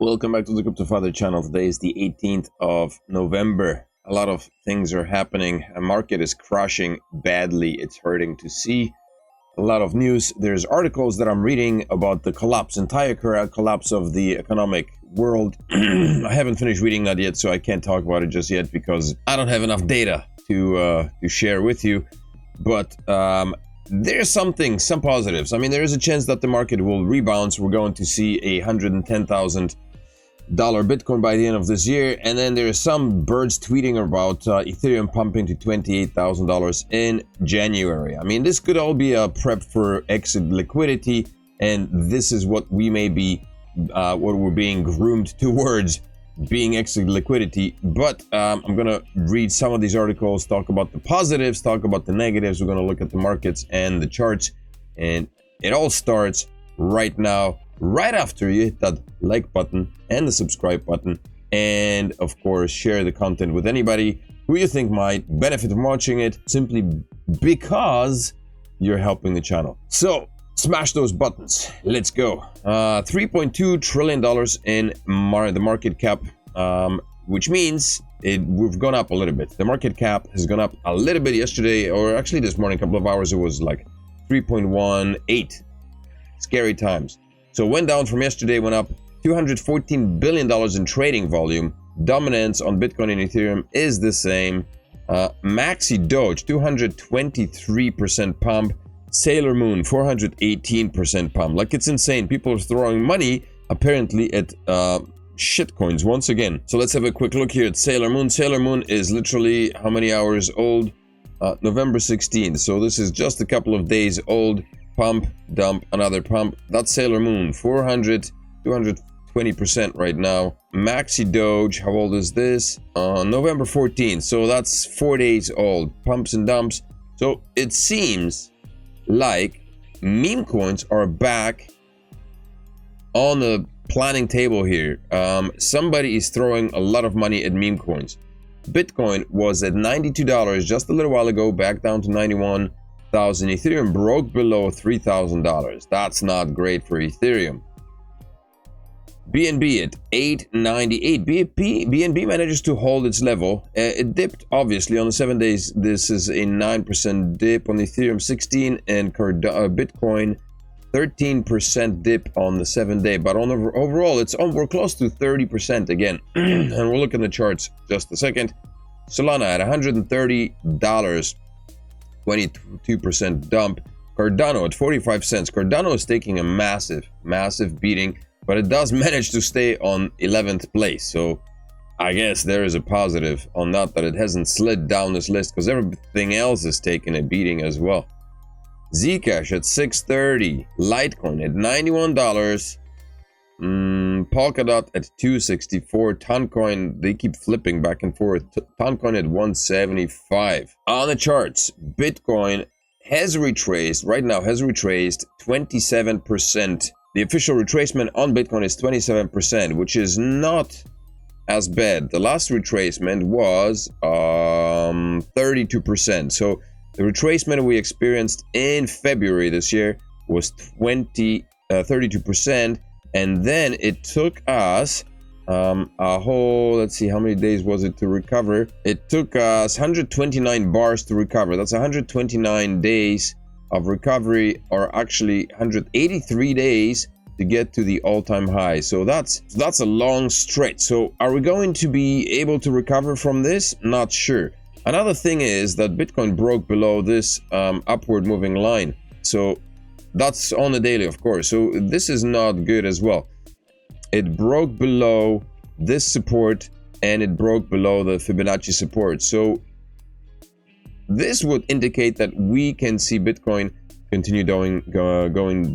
Welcome back to the CryptoFather channel. Today is the 18th of November. A lot of things are happening. A market is crashing badly. It's hurting to see. A lot of news. There's articles that I'm reading about the entire collapse of the economic world. I haven't finished reading that yet, so I can't talk about it just yet because I don't have enough data to share with you. But there's some positives. I mean, there is a chance that the market will rebound. So we're going to see a $110,000 Bitcoin by the end of this year, and then there are some birds tweeting about Ethereum pumping to $28,000 in January. I mean, this could all be a prep for exit liquidity, and this is what we may be, what we're being groomed towards, being exit liquidity. But I'm gonna read some of these articles, talk about the positives, talk about the negatives. We're gonna look at the markets and the charts, and it all starts right now, right after you hit that like button and the subscribe button, and of course share the content with anybody who you think might benefit from watching it, simply because you're helping the channel. So smash those buttons. Let's go. $3.2 trillion in the market cap, which means we've gone up a little bit. The market cap has gone up a little bit yesterday, or actually this morning, a couple of hours, it was like 3.18. Scary times. So went down from yesterday, went up $214 billion in trading volume. Dominance on Bitcoin and Ethereum is the same. Maxi Doge, 223% pump. Sailor Moon, 418% pump. Like, it's insane. People are throwing money, apparently, at shitcoins once again. So let's have a quick look here at Sailor Moon. Sailor Moon is literally how many hours old? November 16th. So this is just a couple of days old. Pump, dump, another pump. That's Sailor Moon, 220% right now. Maxi Doge, how old is this? November 14th, so that's 4 days old. Pumps and dumps. So it seems like meme coins are back on the planning table here. Somebody is throwing a lot of money at meme coins. Bitcoin was at $92 just a little while ago, back down to 91,000. Ethereum broke below $3,000. That's not great for Ethereum. BNB at 898. BNB manages to hold its level. It dipped obviously on the 7 days. This is a 9% dip on Ethereum, 16, and Bitcoin 13% dip on the 7 day. But on the overall, we're close to 30% again. And we'll look at the charts just a second. Solana at $130. 22% dump. Cardano at 45 cents. Cardano is taking a massive beating, but it does manage to stay on 11th place. So I guess there is a positive on that it hasn't slid down this list, because everything else is taking a beating as well. Zcash at 630. Litecoin at $91. Polkadot at 264. Toncoin, they keep flipping back and forth. Toncoin at 175. On the charts, Bitcoin has retraced 27%. The official retracement on Bitcoin is 27%, which is not as bad. The last retracement was 32%. So the retracement we experienced in February this year was 32%. And then it took us a whole, let's see, how many days was it to recover? It took us 129 bars to recover. That's 129 days of recovery, or actually 183 days to get to the all-time high. So that's a long stretch. So are we going to be able to recover from this? Not sure. Another thing is that Bitcoin broke below this upward moving line. So that's on the daily, of course. So this is not good as well. It broke below this support, and it broke below the Fibonacci support. So this would indicate that we can see Bitcoin continue going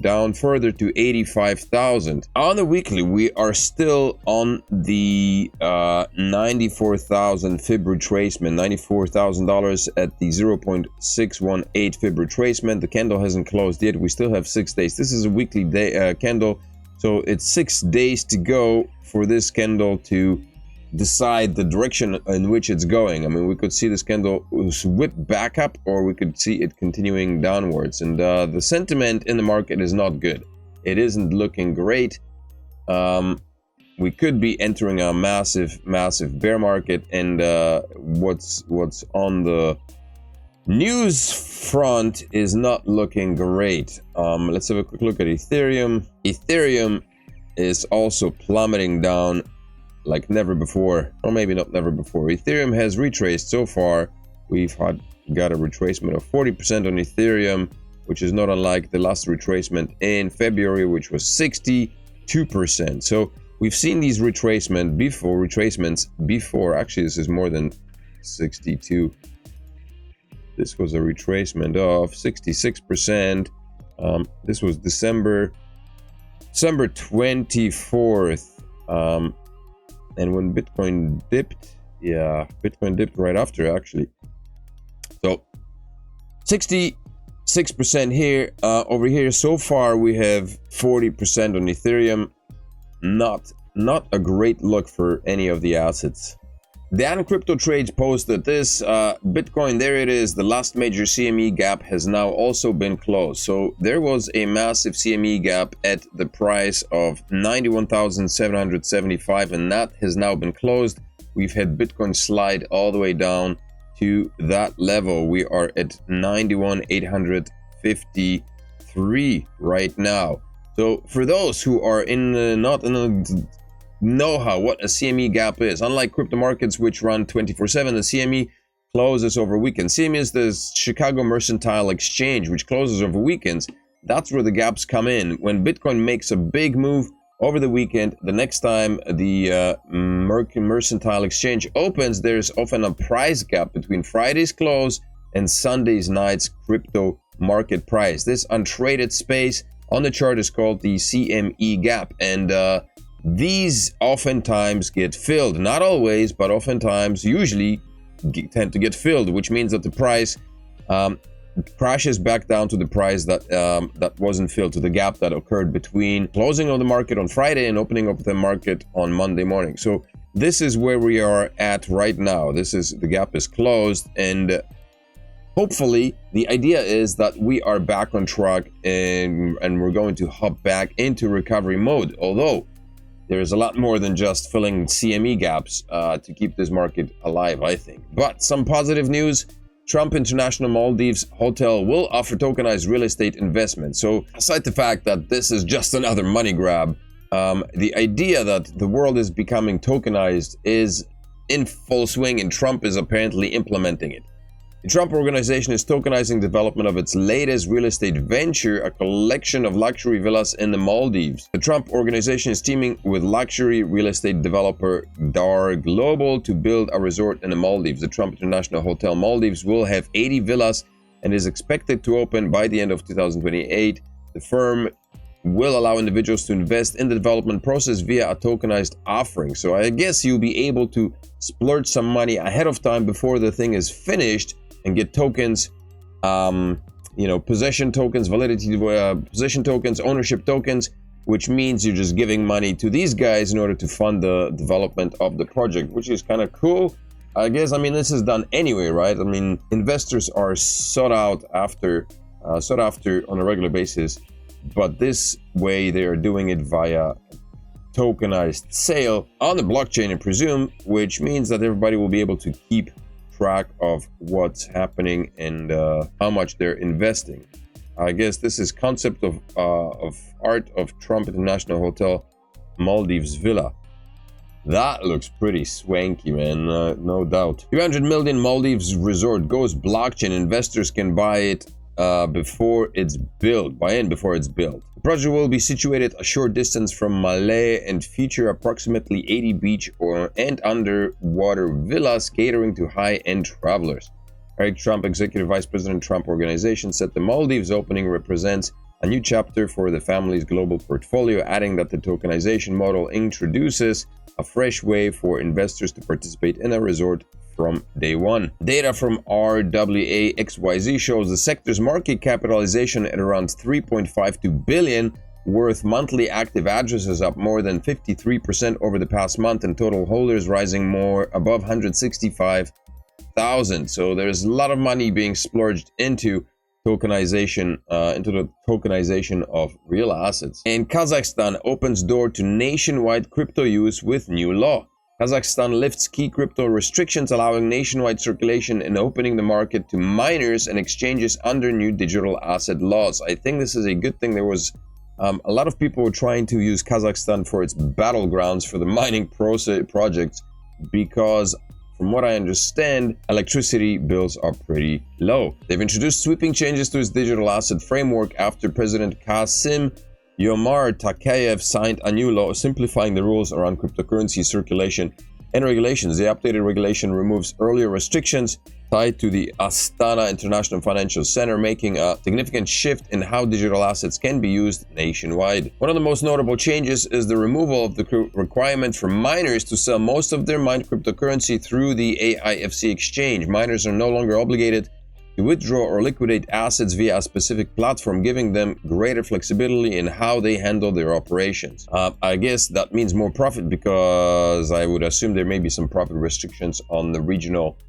down further to 85,000. On the weekly, we are still on the 94,000 fib retracement, $94,000 at the 0.618 fib retracement. The candle hasn't closed yet. We still have 6 days. This is a weekly candle, so it's 6 days to go for this candle to decide the direction in which it's going. I mean, we could see this candle whip back up, or we could see it continuing downwards. And the sentiment in the market is not good. It isn't looking great. we could be entering a massive bear market. And what's on the news front is not looking great. Let's have a quick look at Ethereum. Ethereum is also plummeting down like never before, or maybe not never before. Ethereum has retraced so far. We've got a retracement of 40% on Ethereum, which is not unlike the last retracement in February, which was 62%. So we've seen these retracements before. Actually, this is more than 62. This was a retracement of 66%. This was December 24th. And when Bitcoin dipped, Bitcoin dipped right after, actually. So 66% here. Over here, so far we have 40% on Ethereum. Not a great look for any of the assets. Dan Crypto Trades posted this. Bitcoin, there it is. The last major CME gap has now also been closed. So there was a massive CME gap at the price of 91,775, and that has now been closed. We've had Bitcoin slide all the way down to that level. We are at 91,853 right now. So for those who are not in the know what a CME gap is, unlike crypto markets which run 24/7, the CME closes over weekends. CME is the Chicago Mercantile Exchange, which closes over weekends. That's where the gaps come in. When Bitcoin makes a big move over the weekend, the next time the Mercantile Exchange opens, there's often a price gap between Friday's close and Sunday's night's crypto market price. This untraded space on the chart is called the CME gap, and these oftentimes get filled. Not always, but oftentimes, usually tend to get filled, which means that the price crashes back down to the price that wasn't filled, to the gap that occurred between closing of the market on Friday and opening of the market on Monday morning. So this is where we are at right now. The gap is closed, and hopefully the idea is that we are back on track and we're going to hop back into recovery mode. Although there's a lot more than just filling CME gaps to keep this market alive, I think. But some positive news: Trump International Maldives Hotel will offer tokenized real estate investment. So aside the fact that this is just another money grab, the idea that the world is becoming tokenized is in full swing, and Trump is apparently implementing it. The Trump Organization is tokenizing development of its latest real estate venture, a collection of luxury villas in the Maldives. The Trump Organization is teaming with luxury real estate developer Dar Global to build a resort in the Maldives. The Trump International Hotel Maldives will have 80 villas and is expected to open by the end of 2028. The firm will allow individuals to invest in the development process via a tokenized offering. So I guess you'll be able to splurge some money ahead of time before the thing is finished and get tokens, possession tokens, validity possession tokens, ownership tokens, which means you're just giving money to these guys in order to fund the development of the project, which is kind of cool. I guess, this is done anyway, right? Investors are sought after on a regular basis, but this way they are doing it via tokenized sale on the blockchain, I presume, which means that everybody will be able to keep track of what's happening and how much they're investing. I guess this is concept of art of Trump International Hotel Maldives Villa. That looks pretty swanky, man, no doubt. 300 million Maldives resort goes blockchain. Investors can buy it before it's built. The project will be situated a short distance from Malé and feature approximately 80 beach and underwater villas catering to high-end travelers. Eric Trump, Executive Vice President, Trump Organization, said the Maldives opening represents a new chapter for the family's global portfolio, adding that the tokenization model introduces a fresh way for investors to participate in a resort from day one. Data from RWAXYZ shows the sector's market capitalization at around 3.52 billion, worth monthly active addresses up more than 53% over the past month, and total holders rising more above 165,000. So there's a lot of money being splurged into tokenization of real assets. And Kazakhstan opens door to nationwide crypto use with new law. Kazakhstan lifts key crypto restrictions, allowing nationwide circulation and opening the market to miners and exchanges under new digital asset laws. I think this is a good thing. There was a lot of people were trying to use Kazakhstan for its battlegrounds for the mining projects because, from what I understand, electricity bills are pretty low. They've introduced sweeping changes to its digital asset framework after President Kassym-Jomart Tokayev signed a new law simplifying the rules around cryptocurrency circulation and regulations. The updated regulation removes earlier restrictions tied to the Astana International Financial Center, making a significant shift in how digital assets can be used nationwide. One of the most notable changes is the removal of the requirement for miners to sell most of their mined cryptocurrency through the AIFC exchange. Miners are no longer obligated to withdraw or liquidate assets via a specific platform, giving them greater flexibility in how they handle their operations. I guess that means more profit, because I would assume there may be some profit restrictions on the regional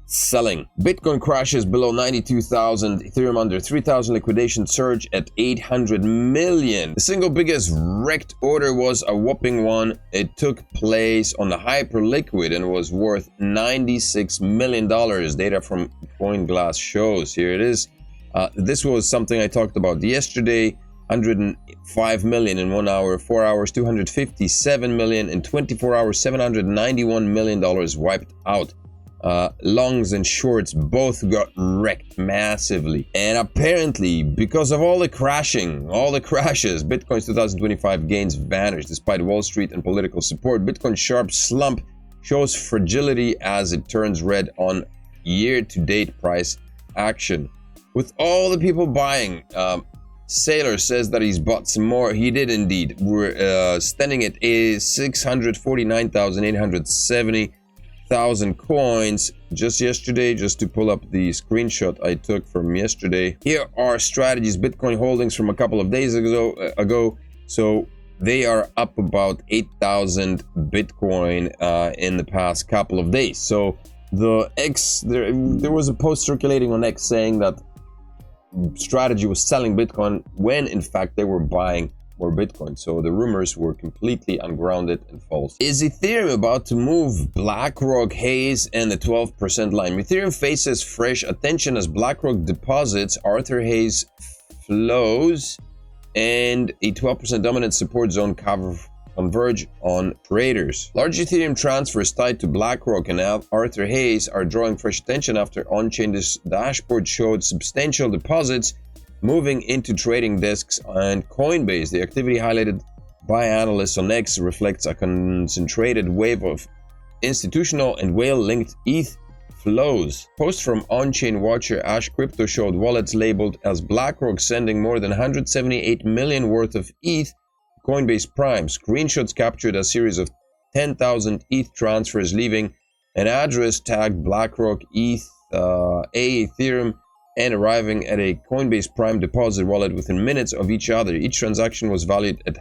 selling. Bitcoin crashes below 92,000, Ethereum under 3,000, liquidation surge at 800 million. The single biggest wrecked order was a whopping one. It took place on the Hyperliquid and was worth $96 million. Data from CoinGlass shows. Here it is. This was something I talked about yesterday. 105 million in 1 hour, 4 hours, 257 million in 24 hours, $791 million wiped out. Longs and shorts both got wrecked massively. And apparently, because of all the crashes, Bitcoin's 2025 gains vanished. Despite Wall Street and political support, Bitcoin's sharp slump shows fragility as it turns red on year-to-date price action. With all the people buying, Sailor says that he's bought some more. He did indeed. We're standing at 649,870 coins just yesterday. Just to pull up the screenshot I took from yesterday, here are Strategy's Bitcoin holdings from a couple of days ago. So they are up about 8,000 Bitcoin in the past couple of days. So the there was a post circulating on X saying that Strategy was selling Bitcoin when in fact they were buying more Bitcoin. So the rumors were completely ungrounded and false. Is Ethereum about to move BlackRock, Hayes, and the 12% line? Ethereum faces fresh attention as BlackRock deposits Arthur Hayes flows and a 12% dominant support zone converge on traders. Large Ethereum transfers tied to BlackRock and Arthur Hayes are drawing fresh attention after on-chain dashboard showed substantial deposits moving into trading desks and Coinbase. The activity highlighted by analysts on X reflects a concentrated wave of institutional and whale-linked ETH flows. Post from on-chain watcher Ash Crypto showed wallets labeled as BlackRock sending more than 178 million worth of ETH to Coinbase Prime. Screenshots captured a series of 10,000 ETH transfers leaving an address tagged BlackRock Ethereum and arriving at a Coinbase Prime deposit wallet within minutes of each other. Each transaction was valued at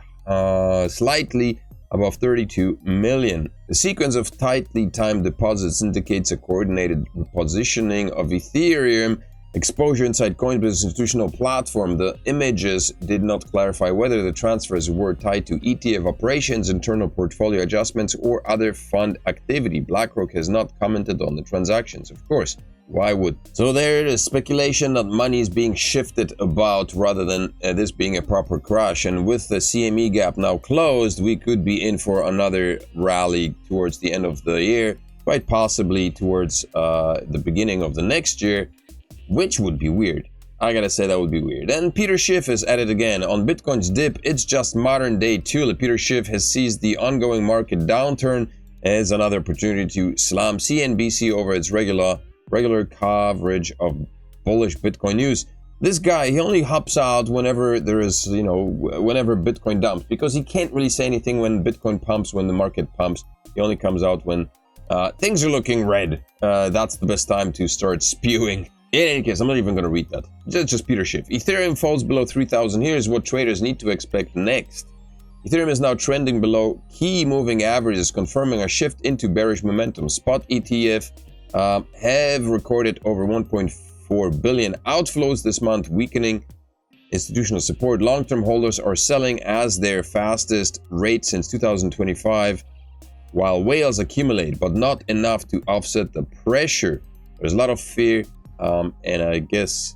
slightly above 32 million. The sequence of tightly timed deposits indicates a coordinated repositioning of Ethereum exposure inside Coinbase institutional platform. The images did not clarify whether the transfers were tied to ETF operations, internal portfolio adjustments, or other fund activity. BlackRock has not commented on the transactions, of course. Why would? So there is speculation that money is being shifted about rather than this being a proper crash. And with the CME gap now closed, we could be in for another rally towards the end of the year, quite possibly towards the beginning of the next year, which would be weird. I gotta say that would be weird. And Peter Schiff is at it again. On Bitcoin's dip, it's just modern day tulip. Peter Schiff has seized the ongoing market downturn as another opportunity to slam CNBC over its regular coverage of bullish Bitcoin news. This guy, he only hops out whenever there is, whenever Bitcoin dumps, because he can't really say anything when Bitcoin pumps, when the market pumps. He only comes out when things are looking red. That's the best time to start spewing. In any case, I'm not even going to read that. Just Peter Schiff. Ethereum falls below 3,000. Here's what traders need to expect next. Ethereum is now trending below key moving averages, confirming a shift into bearish momentum. Spot ETF have recorded over 1.4 1.4 billion outflows this month, weakening institutional support. Long-term holders are selling as their fastest rate since 2025, while whales accumulate, but not enough to offset the pressure. There's a lot of fear, and I guess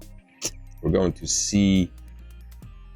we're going to see.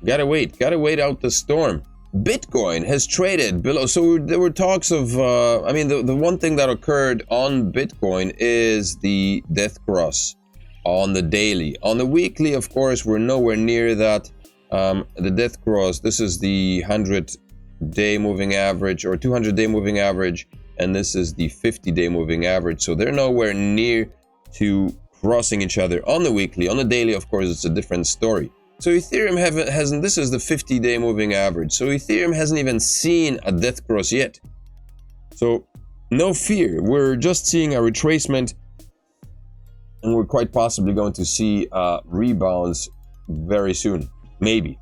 Gotta wait out the storm. Bitcoin has traded below. So there were talks of, I mean, the one thing that occurred on Bitcoin is the death cross on the daily. On the weekly, of course, we're nowhere near that. The death cross, this is the 100-day moving average or 200-day moving average, and this is the 50-day moving average. So they're nowhere near to crossing each other on the weekly. On the daily, of course, it's a different story. So Ethereum hasn't, this is the 50-day moving average. So Ethereum hasn't even seen a death cross yet. So no fear. We're just seeing a retracement, and we're quite possibly going to see rebounds very soon. Maybe.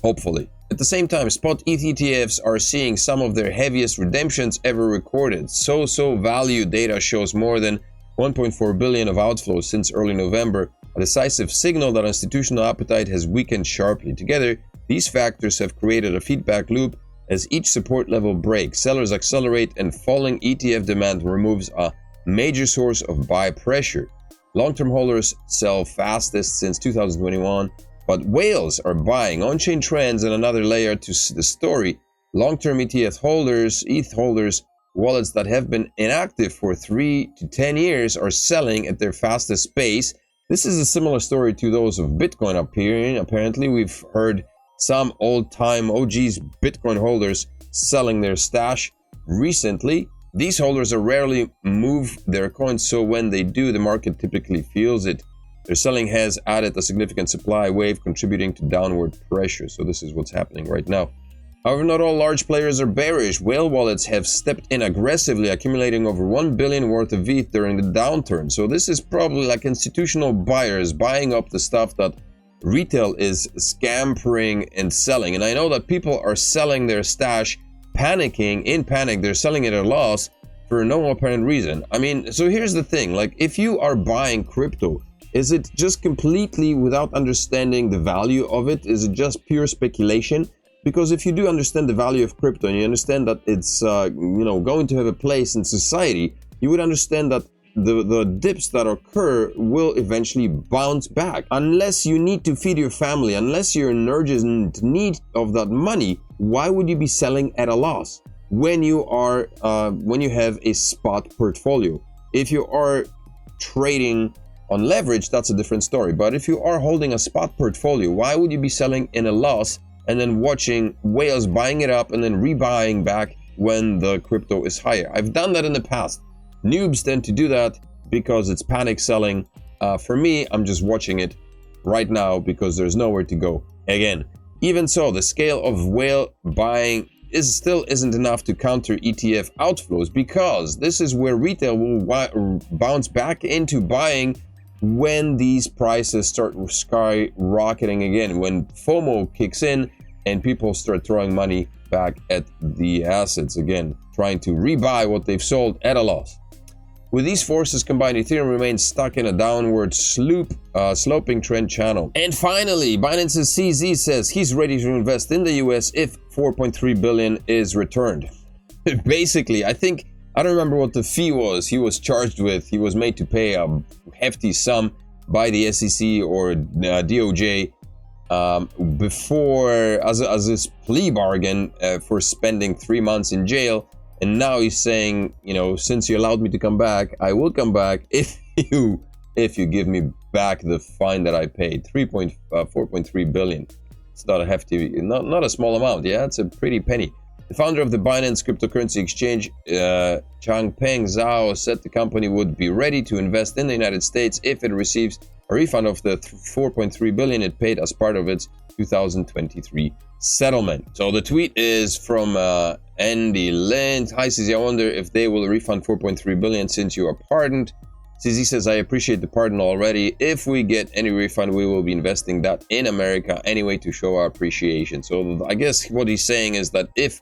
Hopefully. At the same time, spot ETH ETFs are seeing some of their heaviest redemptions ever recorded. So value data shows more than 1.4 billion of outflows since early November, a decisive signal that institutional appetite has weakened sharply. Together, these factors have created a feedback loop. As each support level breaks, sellers accelerate, and falling ETF demand removes a major source of buy pressure. Long-term holders sell fastest since 2021, but whales are buying. On-chain trends and another layer to the story. Long-term ETH holders, wallets that have been inactive for 3 to 10 years are selling at their fastest pace. This is a similar story to those of Bitcoin appearing. Apparently, we've heard some old-time OGs Bitcoin holders selling their stash recently. These holders are rarely move their coins, so when they do, the market typically feels it. Their selling has added a significant supply wave, contributing to downward pressure. So this is what's happening right now. However, not all large players are bearish. Whale wallets have stepped in aggressively, accumulating over 1 billion worth of ETH during the downturn. So this is probably like institutional buyers buying up the stuff that retail is scampering and selling. And I know that people are selling their stash, panicking. In panic, they're selling it at a loss for no apparent reason. I mean, so here's the thing. Like, if you are buying crypto, is it just completely without understanding the value of it? Is it just pure speculation? Because if you do understand the value of crypto and you understand that it's going to have a place in society, you would understand that the dips that occur will eventually bounce back. Unless you need to feed your family, unless you're in urgent need of that money, why would you be selling at a loss when you have a spot portfolio? If you are trading on leverage, that's a different story. But if you are holding a spot portfolio, why would you be selling in a loss and then watching whales buying it up and then rebuying back when the crypto is higher? I've done that in the past. Noobs tend to do that because it's panic selling. For me, I'm just watching it right now because there's nowhere to go. Again, even so, the scale of whale buying still isn't enough to counter ETF outflows, because this is where retail will bounce back into buying when these prices start skyrocketing again, when FOMO kicks in and people start throwing money back at the assets again, trying to rebuy what they've sold at a loss. With these forces combined, Ethereum remains stuck in a downward sloping trend channel. And finally, Binance's CZ says he's ready to invest in the US if 4.3 billion is returned. Basically, I don't remember what the fee was he was charged with. He was made to pay a hefty sum by the SEC or DOJ before as his plea bargain for spending 3 months in jail. And now he's saying, since you allowed me to come back, I will come back if you give me back the fine that I paid. 4.3 billion. It's not a hefty, not a small amount. Yeah, it's a pretty penny. The founder of the Binance cryptocurrency exchange, Changpeng Zhao, said the company would be ready to invest in the United States if it receives a refund of the 4.3 billion it paid as part of its 2023 settlement. So the tweet is from Andy Lind. Hi CZ, I wonder if they will refund 4.3 billion since you are pardoned. CZ says, I appreciate the pardon already. If we get any refund, we will be investing that in America anyway to show our appreciation. So I guess what he's saying is that if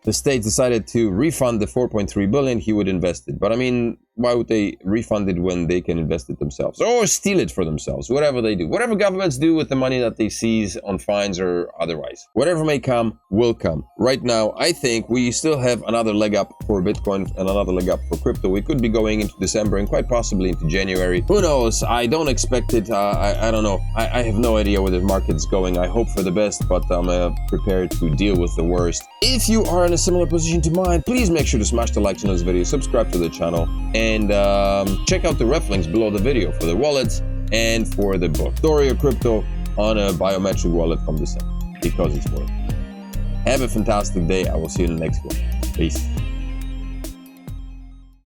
the state decided to refund the 4.3 billion, he would invest it. But I mean, why would they refund it when they can invest it themselves or steal it for themselves? Whatever they do, whatever governments do with the money that they seize on fines or otherwise, whatever may come will come. Right now, I think we still have another leg up for Bitcoin and another leg up for crypto. We could be going into December and quite possibly into January. Who knows? I don't expect it. I don't know. I have no idea where the market's going. I hope for the best, but I'm prepared to deal with the worst. If you are in a similar position to mine, please make sure to smash the likes on this video, subscribe to the channel, and check out the ref links below the video for the wallets and for the book. Store your crypto on a biometric wallet from December because it's worth it. Have a fantastic day. I will see you in the next one. Peace.